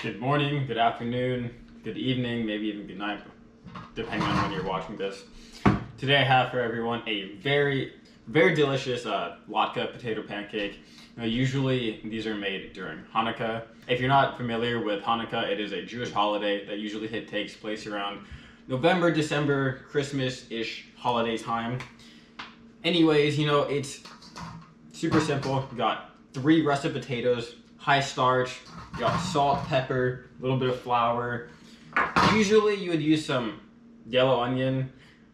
Good morning, good afternoon, good evening, maybe even good night, depending on when you're watching this. Today I have for everyone a very delicious latke potato pancake. Now, usually these are made during Hanukkah. If you're not familiar with Hanukkah, it is a Jewish holiday that usually takes place around November, December, Christmas-ish holiday time. Anyways, it's super simple. You got 3 russet potatoes, high starch, you got salt, pepper, a little bit of flour. Usually you would use some yellow onion.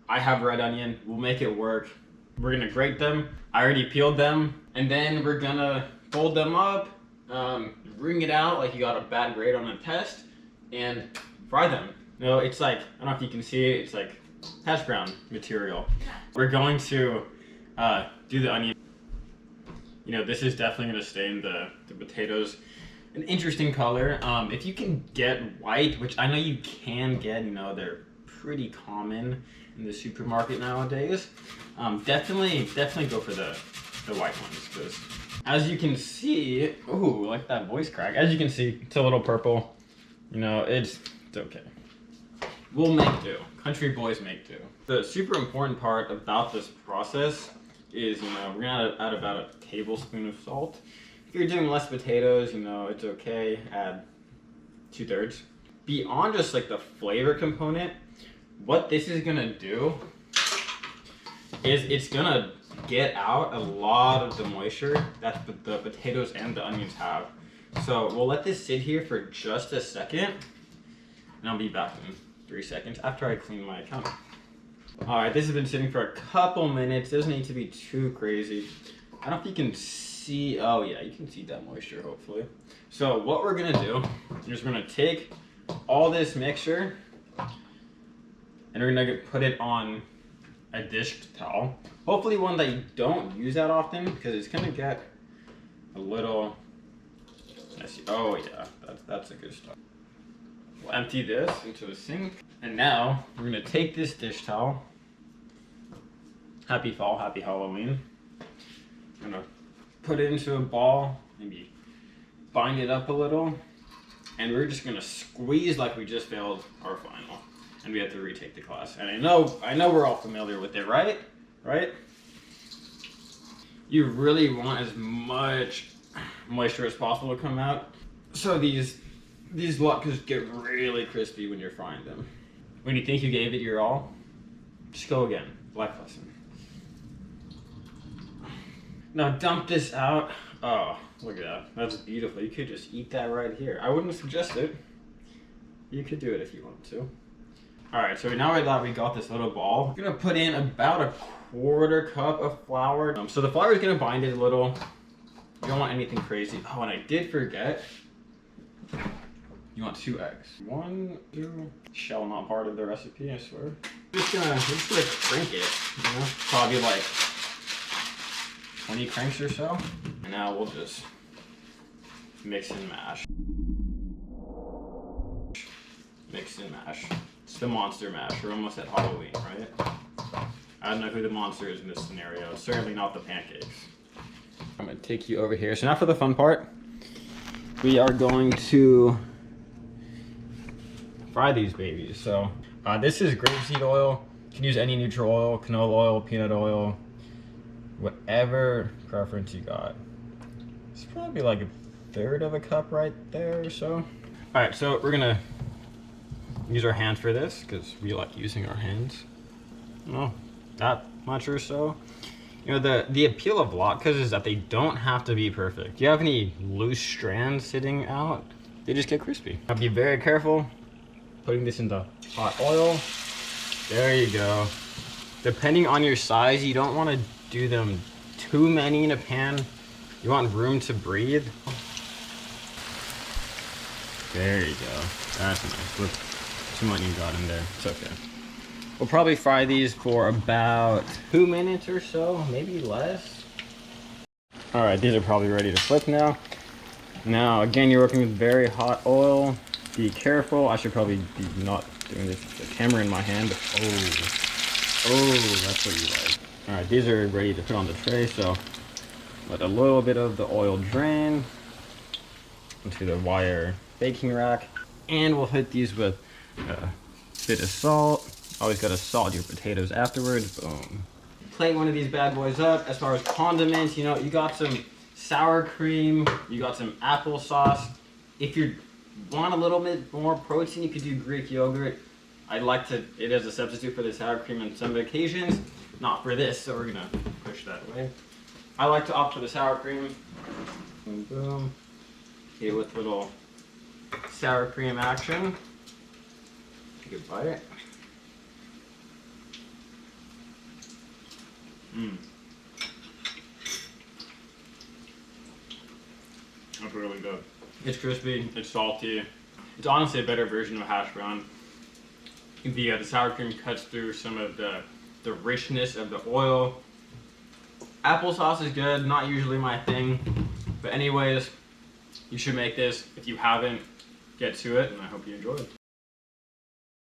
I have red onion. We'll make it work. We're gonna grate them. I already peeled them. And then we're gonna fold them up, wring it out like you got a bad grade on a test, and fry them. It's like, I don't know if you can see it, it's like hash brown material. We're going to do the onion. This is definitely gonna stain the potatoes an interesting color. If you can get white, which I know you can get, they're pretty common in the supermarket nowadays. Definitely go for the white ones, because as you can see, ooh, like that voice crack. As you can see, it's a little purple. It's okay. We'll make do. Country boys make do. The super important part about this process is, we're gonna add about a tablespoon of salt. If you're doing less potatoes, it's okay, add 2/3. Beyond just like the flavor component, what this is gonna do is it's gonna get out a lot of the moisture that the potatoes and the onions have. So we'll let this sit here for just a second, and I'll be back in 3 seconds after I clean my counter. Alright, this has been sitting for a couple minutes. Doesn't need to be too crazy. I don't know if you can see, oh yeah, you can see that moisture hopefully. So what we're gonna do is we're gonna take all this mixture and we're gonna put it on a dish towel. Hopefully one that you don't use that often, because it's gonna get a little messy. Oh yeah, that's a good start. We'll empty this into a sink. And now we're gonna take this dish towel. Happy fall, happy Halloween. I'm gonna put it into a ball, maybe bind it up a little, and we're just gonna squeeze like we just failed our final, and we have to retake the class. And I know we're all familiar with it, right? Right? You really want as much moisture as possible to come out, so these latkes get really crispy when you're frying them. When you think you gave it your all, just go again. Life lesson. Now dump this out. Oh, look at that. That's beautiful. You could just eat that right here. I wouldn't suggest it. You could do it if you want to. Alright, so now that we got this little ball, we're gonna put in about a 1/4 cup of flour. So the flour is gonna bind it a little. You don't want anything crazy. Oh, and I did forget. You want 2 eggs. 1, 2. Shell not part of the recipe, I swear. Just gonna crank it. Probably like 20 cranks or so. And now we'll just mix and mash. Mix and mash. It's the monster mash. We're almost at Halloween, right? I don't know who the monster is in this scenario. It's certainly not the pancakes. I'm gonna take you over here. So now for the fun part. We are going to fry these babies. So this is grapeseed oil. You can use any neutral oil, canola oil, peanut oil, whatever preference you got. It's probably like 1/3 of a cup right there or so. All right, so we're gonna use our hands for this because we like using our hands. Oh, that much or so. The appeal of latkes is that they don't have to be perfect. If you have any loose strands sitting out, they just get crispy. Now be very careful putting this in the hot oil. There you go. Depending on your size, you don't want to do them too many in a pan. You want room to breathe. There you go. That's nice. Look, too much you got in there. It's okay. We'll probably fry these for about 2 minutes or so, maybe less. All right, these are probably ready to flip now. Now, again, you're working with very hot oil. Be careful. I should probably be not doing this with the camera in my hand. Oh, that's what you like. All right, these are ready to put on the tray, so let a little bit of the oil drain into the wire baking rack. And we'll hit these with a bit of salt. Always gotta salt your potatoes afterwards. Boom. Plate one of these bad boys up. As far as condiments, you know, you got some sour cream, you got some applesauce. If you want a little bit more protein, you could do Greek yogurt. I like it as a substitute for the sour cream on some occasions. Not for this, so we're gonna push that away. I like to opt for the sour cream. Boom, boom. Hit it with little sour cream action. Take a bite. That's really good. It's crispy, it's salty. It's honestly a better version of a hash brown. The sour cream cuts through some of the richness of the oil. Applesauce is good, not usually my thing. But anyways, you should make this. If you haven't, get to it, and I hope you enjoy it.